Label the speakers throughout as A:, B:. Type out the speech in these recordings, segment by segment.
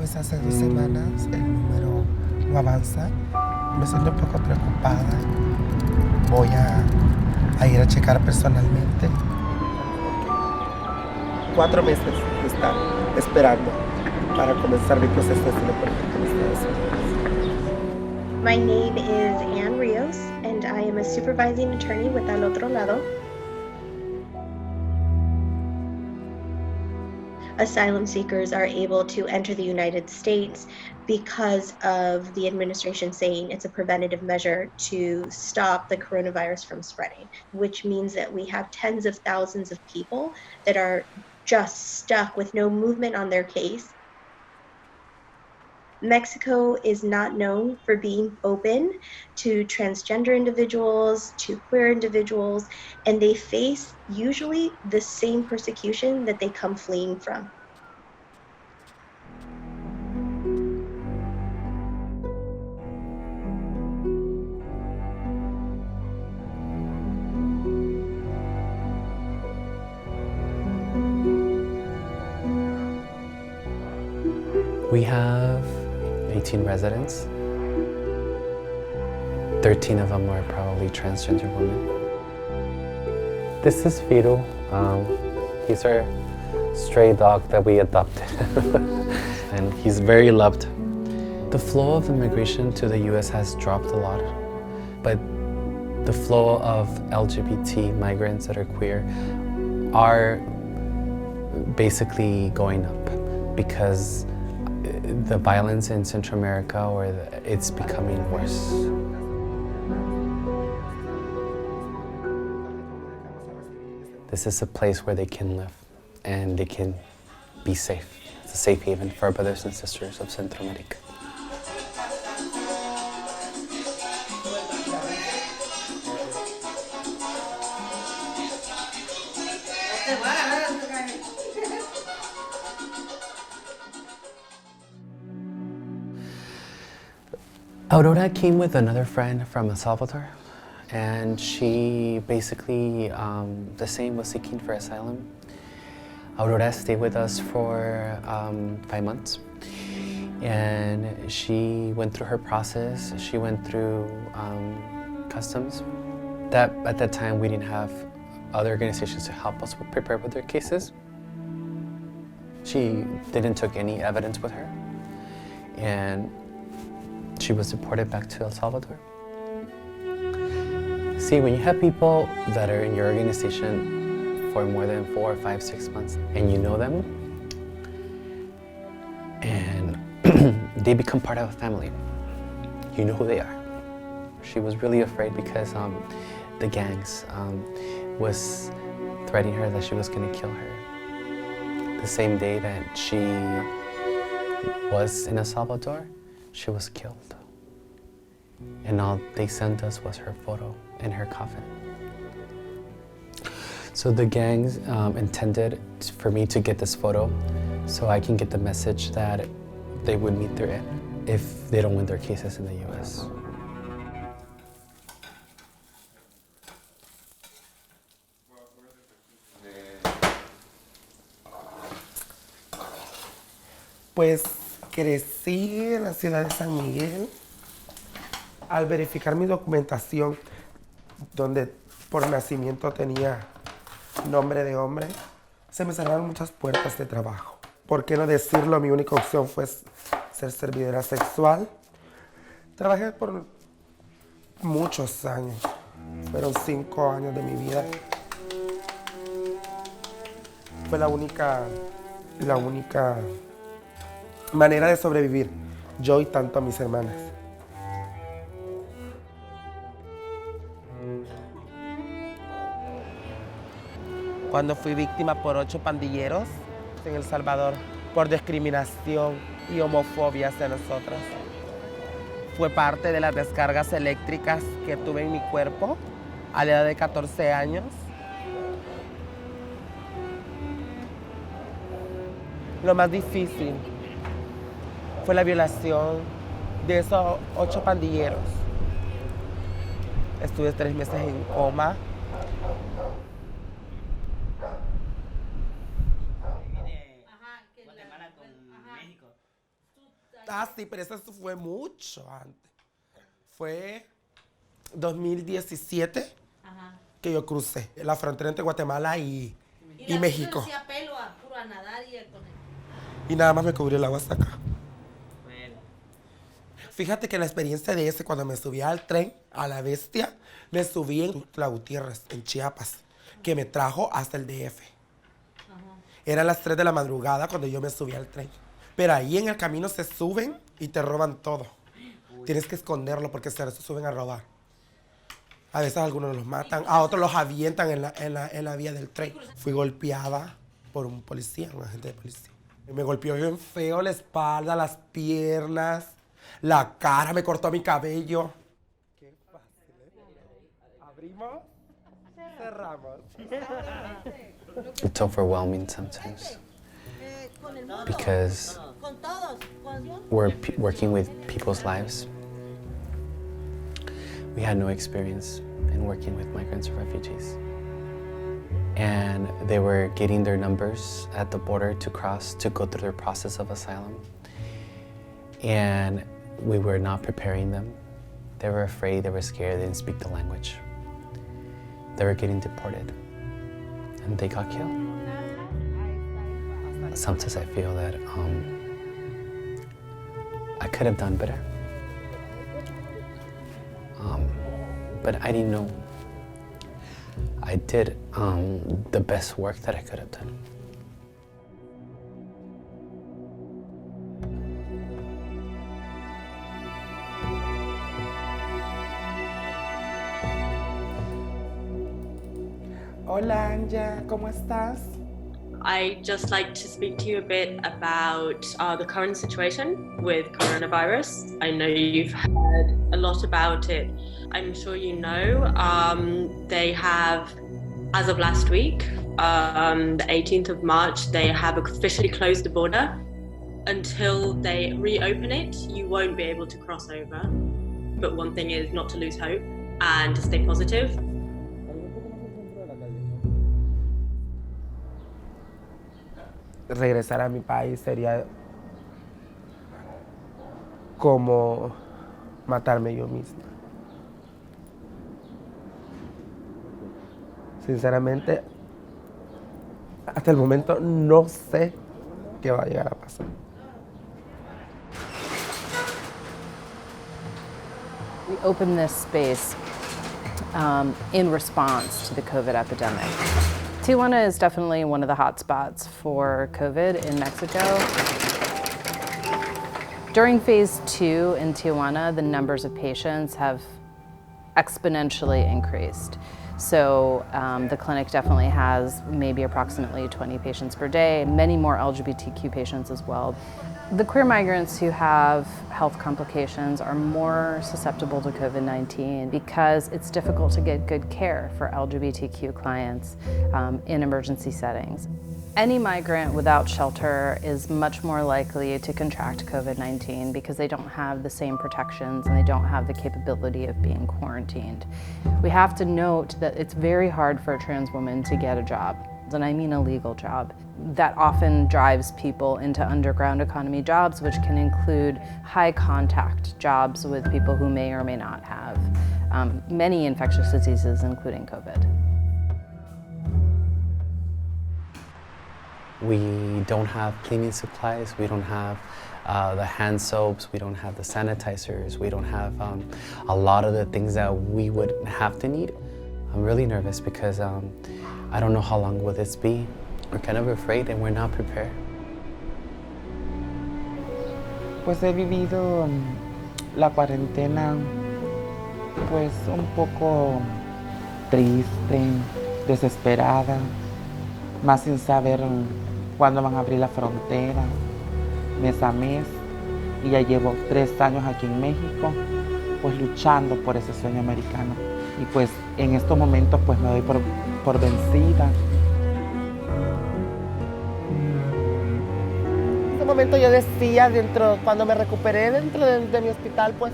A: Pues hace 2 semanas el número no avanza. Me siento un poco preocupada. Voy a ir a checar personalmente. 4 meses de estar esperando para comenzar mi proceso de asilo político en Estados Unidos.
B: My name is Ann Rios, and I am a supervising attorney with Al Otro Lado. Asylum seekers are able to enter the United States because of the administration saying it's a preventative measure to stop the coronavirus from spreading, which means that we have tens of thousands of people that are just stuck with no movement on their case. Mexico is not known for being open to transgender individuals, to queer individuals, and they face usually the same persecution that they come fleeing from.
C: We have 18 residents. 13 of them are probably transgender women. This is Vito. He's our stray dog that we adopted. And he's very loved. The flow of immigration to the US has dropped a lot, but the flow of LGBT migrants that are queer are basically going up because the violence in Central America, it's becoming worse. This is a place where they can live and they can be safe. It's a safe haven for our brothers and sisters of Central America. Aurora came with another friend from El Salvador, and she basically, the same, was seeking for asylum. Aurora stayed with us for 5 months, and she went through her process. She went through customs. At that time, we didn't have other organizations to help us prepare with their cases. She didn't take any evidence with her, and she was deported back to El Salvador. See, when you have people that are in your organization for more than 4, 5, 6 months, and you know them, and they become part of a family, you know who they are. She was really afraid because the gangs was threatening her that she was going to kill her. The same day that she was in El Salvador, she was killed. And all they sent us was her photo in her coffin. So the gangs intended for me to get this photo so I can get the message that they would meet their end if they don't win their cases in the US.
A: Pues crecí en la ciudad de San Miguel. Al verificar mi documentación, donde por nacimiento tenía nombre de hombre, se me cerraron muchas puertas de trabajo. ¿Por qué no decirlo? Mi única opción fue ser servidora sexual. Trabajé por muchos años. Fueron 5 años de mi vida. Fue la única manera de sobrevivir, yo y tanto a mis hermanas. Cuando fui víctima por 8 pandilleros en El Salvador por discriminación y homofobia hacia nosotras. Fue parte de las descargas eléctricas que tuve en mi cuerpo a la edad de 14 años. Lo más difícil fue la violación de esos 8 pandilleros. Estuve 3 meses en coma. Ah, sí, pero eso fue mucho antes. Fue 2017 que yo crucé la frontera entre Guatemala y México.
D: Hacía pelo a puro a nadar y con él.
A: Y nada más me cubrió el agua hasta acá.
D: Bueno.
A: Fíjate que la experiencia de ese, cuando me subí al tren, a la bestia, me subí en La Gutiérrez, en Chiapas, que me trajo hasta el DF. Eran las 3 de la madrugada cuando yo me subí al tren. Pero ahí en el camino se suben y te roban todo. Tienes que esconderlo porque se suben a robar. A veces algunos los matan, a otros los avientan en la vía del tren. Fui golpeada por un policía, un agente de policía. Y me golpeó bien feo la espalda, las piernas, la cara, me cortó mi cabello. Qué fácil, ¿eh? ¿Abrimos? Cerramos.
C: It's overwhelming sometimes because we're working with people's lives. We had no experience in working with migrants or refugees. And they were getting their numbers at the border to cross, to go through their process of asylum. And we were not preparing them. They were afraid, they were scared, they didn't speak the language. They were getting deported and they got killed. Sometimes I feel that I could have done better. But I didn't know. I did the best work that I could have done.
A: Hola, Anja, ¿cómo estás?
E: I'd just like to speak to you a bit about the current situation with coronavirus. I know you've heard a lot about it. I'm sure you know they have, as of last week, the 18th of March, they have officially closed the border. Until they reopen it, you won't be able to cross over. But one thing is not to lose hope and to stay positive.
A: Regresar a mi país sería como matarme yo misma. Sinceramente, hasta el momento no sé qué va a llegar a pasar.
F: We opened this space in response to the COVID epidemic. Tijuana is definitely one of the hot spots for COVID in Mexico. During phase 2 in Tijuana, the numbers of patients have exponentially increased. So the clinic definitely has maybe approximately 20 patients per day, many more LGBTQ patients as well. The queer migrants who have health complications are more susceptible to COVID-19 because it's difficult to get good care for LGBTQ clients in emergency settings. Any migrant without shelter is much more likely to contract COVID-19 because they don't have the same protections and they don't have the capability of being quarantined. We have to note that it's very hard for a trans woman to get a job, and I mean a legal job. That often drives people into underground economy jobs, which can include high contact jobs with people who may or may not have many infectious diseases, including COVID.
C: We don't have cleaning supplies, we don't have the hand soaps, we don't have the sanitizers, we don't have a lot of the things that we would have to need. I'm really nervous because I don't know how long will this be. We're kind of afraid and we're not prepared.
G: Pues he vivido la cuarentena pues un poco triste, desesperada, más sin saber cuándo van a abrir la frontera, mes a mes, y ya llevo 3 años aquí en México, pues luchando por ese sueño americano. Y pues en estos momentos pues me doy por vencida.
A: En ese momento yo decía, cuando me recuperé dentro de mi hospital, pues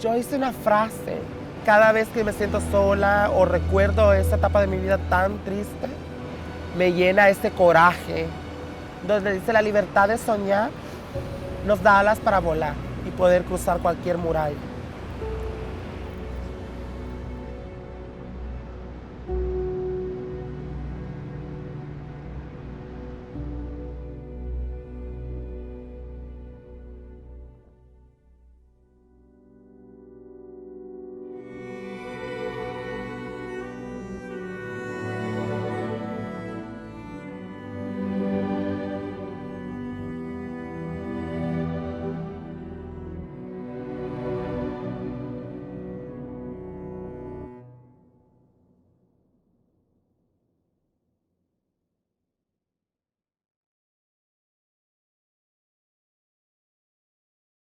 A: yo hice una frase. Cada vez que me siento sola o recuerdo esa etapa de mi vida tan triste, me llena ese coraje, donde dice la libertad de soñar nos da alas para volar y poder cruzar cualquier muralla.